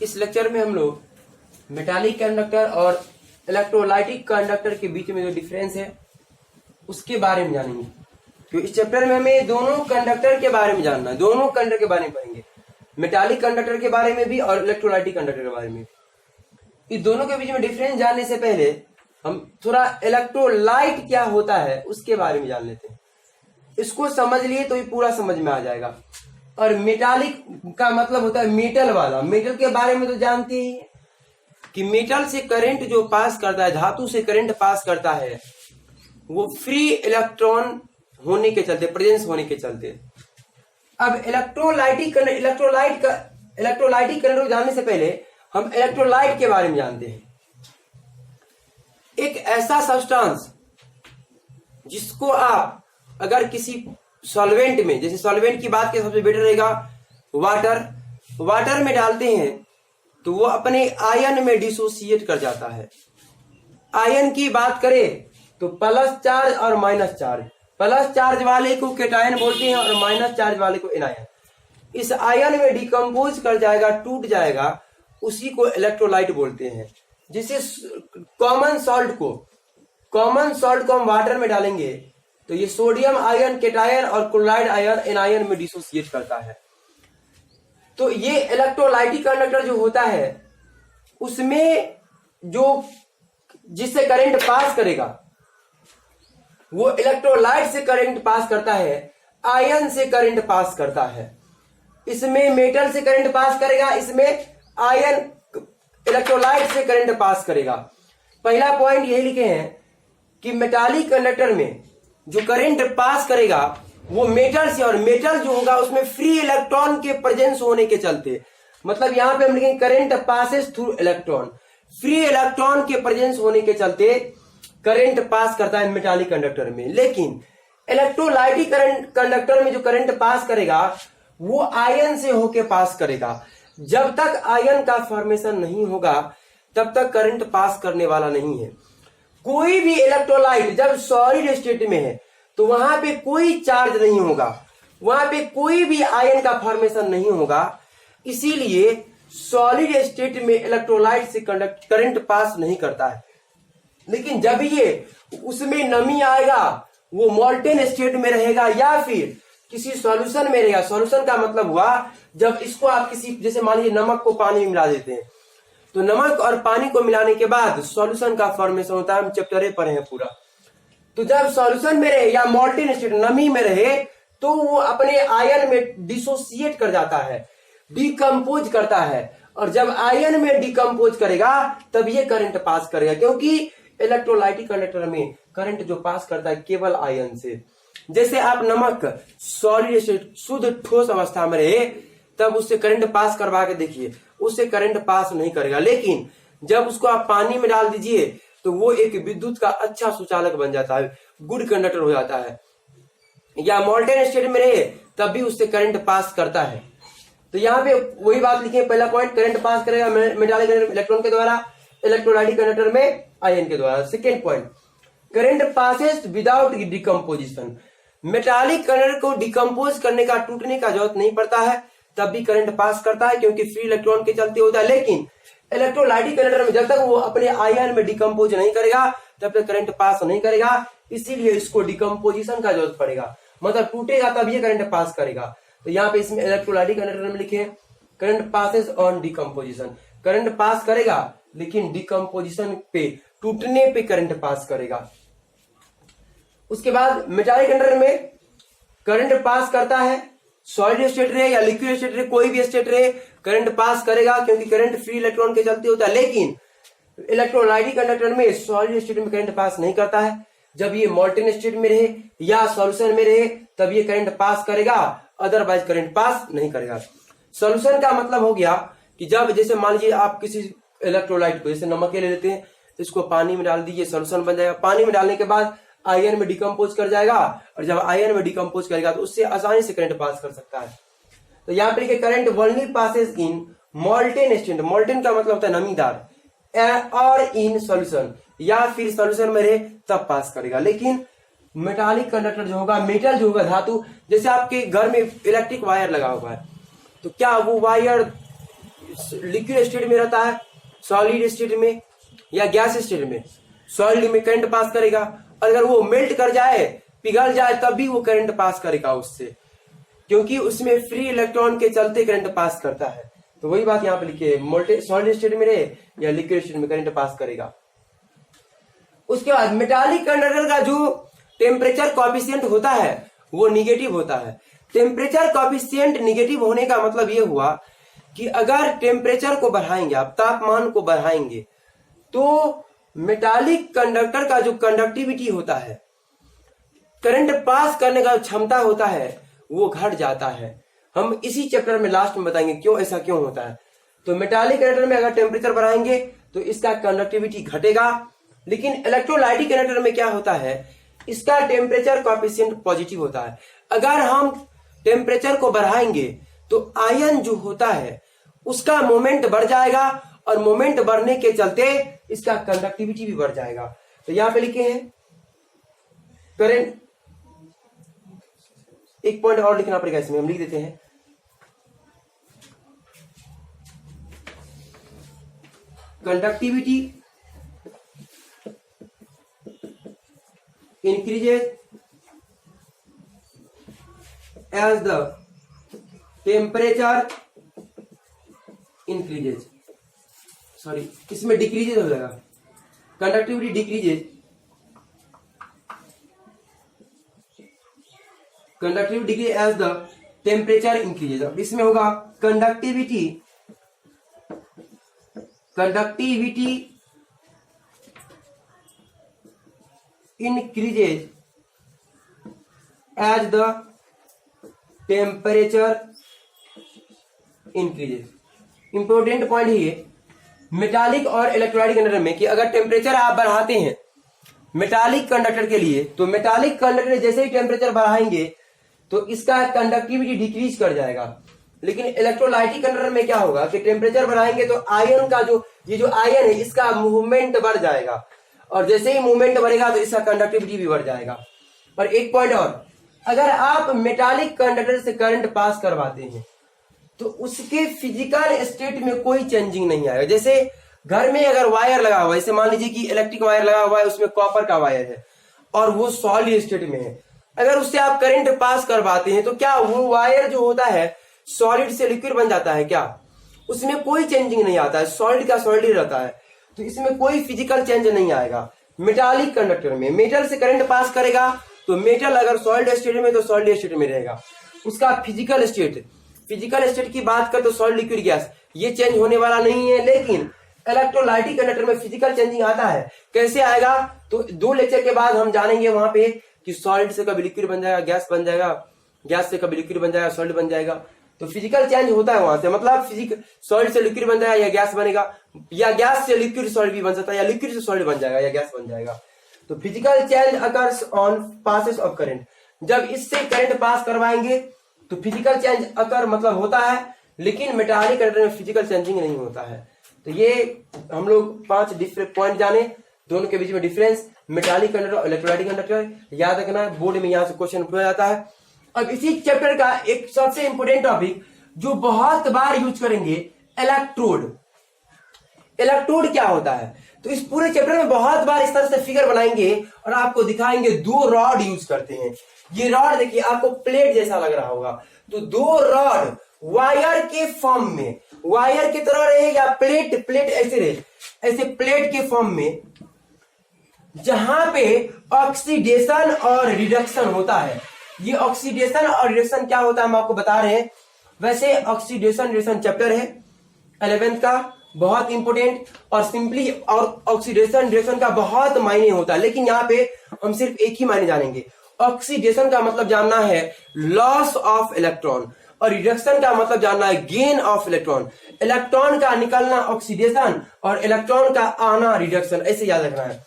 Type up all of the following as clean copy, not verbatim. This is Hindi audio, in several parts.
इस लेक्चर में हम लोग मेटालिक कंडक्टर और इलेक्ट्रोलाइटिक कंडक्टर के बीच में जो डिफरेंस है उसके बारे में जानेंगे। तो इस चैप्टर में हमें दोनों कंडक्टर के बारे में जानना है, दोनों कंडक्टर के बारे में पढ़ेंगे, मेटालिक कंडक्टर के बारे में भी और इलेक्ट्रोलाइटिक कंडक्टर के बारे में भी। इस दोनों के बीच में डिफरेंस जानने से पहले हम थोड़ा इलेक्ट्रोलाइट क्या होता है उसके बारे में जान लेते हैं। इसको समझ लिए तो ये पूरा समझ में आ जाएगा। और मेटालिक का मतलब होता है मेटल वाला। मेटल के बारे में तो जानते ही कि मेटल से करंट जो पास करता है, धातु से करंट पास करता है, वो फ्री इलेक्ट्रॉन होने के चलते, प्रेजेंस होने के चलते। अब इलेक्ट्रोलाइटिक करंट को जानने से पहले हम इलेक्ट्रोलाइट के बारे में जानते हैं। एक ऐसा सब्सटेंस जिसको आप अगर किसी सॉल्वेंट में, जैसे सॉल्वेंट की बात के सबसे बेटर रहेगा वाटर में डालते हैं तो वो अपने आयन में डिसोसिएट कर जाता है। आयन की बात करें तो प्लस चार्ज और माइनस चार्ज, प्लस चार्ज वाले को कैटायन बोलते हैं और माइनस चार्ज वाले को एनायन। इस आयन में डिकम्पोज कर जाएगा, टूट जाएगा, उसी को इलेक्ट्रोलाइट बोलते हैं। जिसे कॉमन सॉल्ट को हम वाटर में डालेंगे तो ये सोडियम आयन कैटायन और क्लोराइड आयन एनायन में डिसोसिएट करता है। तो ये इलेक्ट्रोलाइटिक कंडक्टर जो होता है उसमें जो जिससे करंट पास करेगा वो इलेक्ट्रोलाइट से करंट पास करता है, आयन से करंट पास करता है। इसमें मेटल से करंट पास करेगा, इसमें आयन इलेक्ट्रोलाइट से करंट पास करेगा। पहला पॉइंट यही लिखे हैं कि मेटालिक कंडक्टर में जो करंट पास करेगा वो मेटल से, और मेटल जो होगा उसमें फ्री इलेक्ट्रॉन के प्रेजेंस होने के चलते, मतलब यहां पे हम लिखेंगे current passes through electron, free electron के प्रेजेंस होने के चलते करंट पास करता है मेटालिक कंडक्टर में। लेकिन इलेक्ट्रोलाइटिक कंडक्टर में जो करंट पास करेगा वो आयन से होके पास करेगा। जब तक आयन का फॉर्मेशन नहीं होगा तब तक करंट पास करने वाला नहीं है। कोई भी इलेक्ट्रोलाइट जब सॉलिड स्टेट में है तो वहां पे कोई चार्ज नहीं होगा, वहां पे कोई भी आयन का फॉर्मेशन नहीं होगा। इसीलिए सॉलिड स्टेट में इलेक्ट्रोलाइट से करंट पास नहीं करता है। लेकिन जब ये उसमें नमी आएगा, वो मोल्टेन स्टेट में रहेगा या फिर किसी सॉल्यूशन में रहेगा। सॉल्यूशन का मतलब हुआ जब इसको आप किसी, जैसे मान लीजिए नमक को पानी में मिला देते हैं तो नमक और पानी को मिलाने के बाद सॉल्यूशन का फॉर्मेशन होता है। हम चैप्टर ए पढ़े हैं पूरा। तो जब सॉल्यूशन में रहे या मोल्टेन स्टेट नमी में रहे तो वो अपने आयन में डिसोसिएट कर जाता है, डिकम्पोज करता है। और जब आयन में डिकम्पोज करेगा तब ये करंट पास करेगा, क्योंकि इलेक्ट्रोलाइटिक कंडक्टर में करंट जो पास करता है केवल आयन से। जैसे आप नमक सॉलिड स्टेट शुद्ध ठोस अवस्था में रहे तब उससे करंट पास करवा के देखिए, उससे करंट पास नहीं करेगा। लेकिन जब उसको आप पानी में डाल दीजिए तो वो एक विद्युत का अच्छा सुचालक बन जाता है, गुड कंडक्टर हो जाता है। या मोल्टेन स्टेट में रहे तब भी उससे करंट पास करता है। तो यहाँ पे वही बात लिखी है, पहला पॉइंट करंट पास करेगा मेटालिक कंडक्टर इलेक्ट्रॉन के द्वारा, इलेक्ट्रोलाइटिक कंडक्टर में आयन के द्वारा। Second point, current passes without decomposition. Metallic conductor को डिकम्पोज करने का, टूटने का जरूरत नहीं पड़ता है, तब भी करंट पास करता है क्योंकि फ्री इलेक्ट्रॉन के चलते होता है। लेकिन इलेक्ट्रोलाइटिक कंडक्टर में जब तक वो अपने आयन में डिकम्पोज नहीं करेगा तब तक करंट पास नहीं करेगा। इसीलिए इसको डिकम्पोजिशन का जरूरत पड़ेगा, मतलब टूटेगा तब ये करंट पास करेगा। तो यहाँ पे इसमें इलेक्ट्रोलाइटिक कंडक्टर में लिखे current passes on decomposition. Current pass करेगा लेकिन डिकम्पोजिशन पे, टूटने पे करंट पास करेगा। उसके बाद मेटालिक कंडक्टर में करंट पास करता है, सॉलिड स्टेट रहे या लिक्विड स्टेट रहे, कोई भी स्टेट रहे करंट पास करेगा क्योंकि करंट फ्री इलेक्ट्रॉन के चलते होता है। लेकिन इलेक्ट्रोलाइटिक कंडक्टर में सॉलिड स्टेट में करंट पास नहीं करता है। जब ये मोल्टेन स्टेट में रहे या सॉल्यूशन में रहे तब ये करंट पास करेगा, अदरवाइज करंट पास नहीं करेगा। सॉल्यूशन का मतलब हो गया कि जब, जैसे मान लीजिए आप किसी इलेक्ट्रोलाइट को, जैसे नमक ले लेते हैं, इसको पानी में डाल दीजिए, सॉल्यूशन बन जाएगा। पानी में डालने के बाद आयन में डिकम्पोज कर जाएगा और जब आयन में डिकम्पोज करेगा तो उससे आसानी से करंट पास कर सकता है। तो यहाँ पर लिखे करंट ओनली पासेस इन मोल्टेन स्टेट। मोल्टेन का मतलब होता है नमीदार, और इन सॉल्यूशन, या फिर सॉल्यूशन में रहे तब पास करेगा। लेकिन मेटालिक कंडक्टर जो होगा, मेटल जो होगा, धातु, जैसे आपके घर में इलेक्ट्रिक वायर लगा हुआ है तो क्या वो वायर लिक्विड स्टेट में रहता है, सॉलिड स्टेट में या गैस स्टेट में, सॉलिड में करंट पास करेगा, और अगर वो मेल्ट कर जाए, पिघल जाए, तब भी वो करंट पास करेगा उससे, क्योंकि उसमें फ्री इलेक्ट्रॉन के चलते करंट पास करता है। तो वही बात यहाँ पे लिखी है, सॉलिड स्टेट में रहे या लिक्विड स्टेट में करंट पास करेगा। उसके बाद मेटालिक कंडक्टर का जो टेम्परेचर कॉफिशिएंट होता है वो निगेटिव होता है। टेम्परेचर कॉफिशिएंट निगेटिव होने का मतलब ये हुआ कि अगर टेम्परेचर को बढ़ाएंगे, आप तापमान को बढ़ाएंगे, तो मेटालिक कंडक्टर का जो कंडक्टिविटी होता है, करंट पास करने का क्षमता होता है, वो घट जाता है। हम इसी चैप्टर में लास्ट में बताएंगे क्यों ऐसा क्यों होता है। तो मेटालिक कंडक्टर में अगर टेम्परेचर बढ़ाएंगे तो इसका कंडक्टिविटी घटेगा, लेकिन इलेक्ट्रोलाइटिक कंडक्टर में क्या होता है, इसका टेम्परेचर कॉफिशिएंट पॉजिटिव होता है। अगर हम टेम्परेचर को बढ़ाएंगे तो आयन जो होता है उसका मोमेंट बढ़ जाएगा, और मोमेंट बढ़ने के चलते इसका कंडक्टिविटी भी बढ़ जाएगा। तो यहां पे लिखे हैं करंट, एक पॉइंट और लिखना पड़ेगा इसमें, हम लिख देते हैं conductivity increases as the temperature increases, sorry इसमें डिक्रीजेज हो जाएगा, conductivity decreases, conductivity decrease as the temperature increases. अब इसमें होगा conductivity increases as the temperature increases। Important point है ये मेटालिक और इलेक्ट्रोलाइटिक कंडक्टर में कि अगर टेम्परेचर आप बढ़ाते हैं मेटालिक कंडक्टर के लिए, तो मेटालिक कंडक्टर जैसे ही टेम्परेचर बढ़ाएंगे तो इसका कंडक्टिविटी डिक्रीज कर जाएगा। लेकिन इलेक्ट्रोलाइटिक कंडक्टर में क्या होगा कि टेम्परेचर बढ़ाएंगे तो आयन का जो आयन है इसका मूवमेंट बढ़ जाएगा, और जैसे ही मूवमेंट बढ़ेगा तो इसका कंडक्टिविटी भी बढ़ जाएगा। और एक पॉइंट और, अगर आप मेटालिक कंडक्टर से करंट पास करवाते हैं तो उसके फिजिकल स्टेट में कोई चेंजिंग नहीं आएगा। जैसे घर में अगर वायर लगा हुआ है, जैसे मान लीजिए कि इलेक्ट्रिक वायर लगा हुआ है, उसमें कॉपर का वायर है और वो सॉलिड स्टेट में है, अगर उससे आप करंट पास करवाते हैं तो क्या वो वायर जो होता है सॉलिड से लिक्विड बन जाता है क्या? उसमें कोई चेंजिंग नहीं आता है, सॉलिड का सॉलिड ही रहता है, तो इसमें कोई फिजिकल चेंज नहीं आएगा। मेटालिक कंडक्टर में मेटल से करंट पास करेगा तो मेटल अगर सॉलिड स्टेट में तो सॉलिड स्टेट में रहेगा, उसका फिजिकल स्टेट की बात कर तो सॉलिड लिक्विड गैस ये चेंज होने वाला नहीं है। लेकिन इलेक्ट्रोलाइटिक कंडक्टर में फिजिकल चेंजिंग आता है। कैसे आएगा तो 2 लेक्चर के बाद हम जानेंगे वहां पे कि सॉलिड से कभी लिक्विड बन जाएगा, गैस बन जाएगा, गैस से कभी लिक्विड बन जाएगा, सॉलिड बन जाएगा, तो फिजिकल चेंज होता है वहां से। मतलब सॉलिड से लिक्विड बन जाएगा या गैस बनेगा, या गैस से लिक्विड सॉलिड भी बन सकता है, या लिक्विड से सॉलिड बन जाएगा या गैस बन जाएगा। तो physical change occurs on passes of current, जब इससे करंट पास करवाएंगे तो फिजिकल चेंज अकर मतलब होता है, लेकिन मेटालिक कंडक्टर में फिजिकल चेंजिंग नहीं होता है। तो ये हम लोग 5 डिफरेंट पॉइंट जाने, दोनों के बीच में डिफरेंस, मेटालिक कंडक्टर और इलेक्ट्रोलाइटिक कंडक्टर, याद रखना है, बोर्ड में यहाँ से क्वेश्चन पूछा जाता है। अब इसी चैप्टर का एक सबसे इंपोर्टेंट टॉपिक जो बहुत बार यूज करेंगे, इलेक्ट्रोड। इलेक्ट्रोड क्या होता है, तो इस पूरे चैप्टर में बहुत बार इस तरह से फिगर बनाएंगे और आपको दिखाएंगे 2 रॉड यूज करते हैं। ये रॉड देखिए आपको प्लेट जैसा लग रहा होगा, तो 2 रॉड वायर के फॉर्म में, वायर की तरह रहे या प्लेट ऐसे रहे, ऐसे प्लेट के फॉर्म में, जहां पे ऑक्सीडेशन और रिडक्शन होता है। ये ऑक्सीडेशन और रिडक्शन क्या होता है हम आपको बता रहे हैं। वैसे ऑक्सीडेशन रिडक्शन चैप्टर है 11th का, बहुत इंपोर्टेंट, और सिंपली और ऑक्सीडेशन रिडक्शन का बहुत मायने होता है, लेकिन यहाँ पे हम सिर्फ एक ही मायने जानेंगे। ऑक्सीडेशन का मतलब जानना है लॉस ऑफ इलेक्ट्रॉन, और रिडक्शन का मतलब जानना है गेन ऑफ इलेक्ट्रॉन। इलेक्ट्रॉन का निकलना ऑक्सीडेशन और इलेक्ट्रॉन का आना रिडक्शन, ऐसे याद रखना है।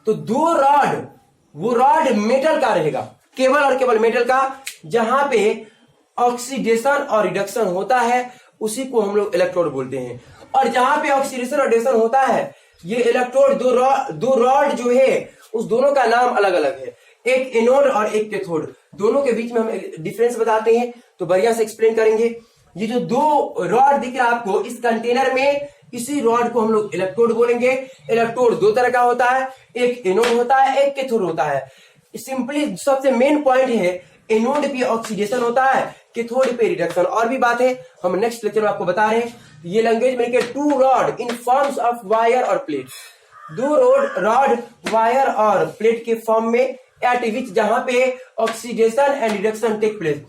तो 2 रॉड, वो रॉड मेटल का रहेगा, केवल और केवल मेटल का, जहां पे ऑक्सीडेशन और रिडक्शन होता है उसी को हम लोग इलेक्ट्रोड बोलते हैं। और जहां पे ऑक्सीडेशन और रिडक्शन होता है, ये इलेक्ट्रोड 2 रॉड जो है उस दोनों का नाम अलग अलग है, एक एनोड और एक कैथोड। दोनों के बीच में हम डिफरेंस बताते हैं, तो बढ़िया से एक्सप्लेन करेंगे। ये जो दो रॉड दिख रहा है आपको इस कंटेनर में, इसी रॉड को हम लोग इलेक्ट्रोड बोलेंगे। इलेक्ट्रोड दो तरह का होता है, एक एनोड होता है, एक कैथोड होता है। सिंपली सबसे मेन पॉइंट है, एनोड पे ऑक्सीडेशन होता है, कैथोड पे रिडक्शन। और भी बात है हम नेक्स्ट लेक्चर में आपको बता रहे हैं। ये लैंग्वेज में लिखे two rod in forms of wire और प्लेट, दो रॉड वायर और प्लेट के फॉर्म में, एट विच जहां पे oxidation and reduction take place,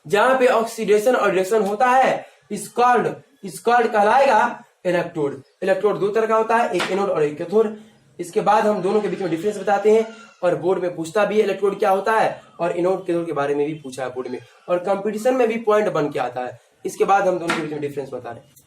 जहां पे ऑक्सीडेशन और रिडक्शन होता है, इस कॉल्ड कहलाएगा इलेक्ट्रोड। इलेक्ट्रोड दो तरह का होता है, एक एनोड और एक कैथोड। इसके बाद हम दोनों के बीच में डिफरेंस बताते हैं, और बोर्ड में पूछता भी है इलेक्ट्रोड क्या होता है, और एनोड कैथोड के बारे में भी पूछा है बोर्ड में, और कंपटीशन में भी पॉइंट बन के आता है। इसके बाद हम दोनों के बीच में डिफरेंस बता रहे हैं।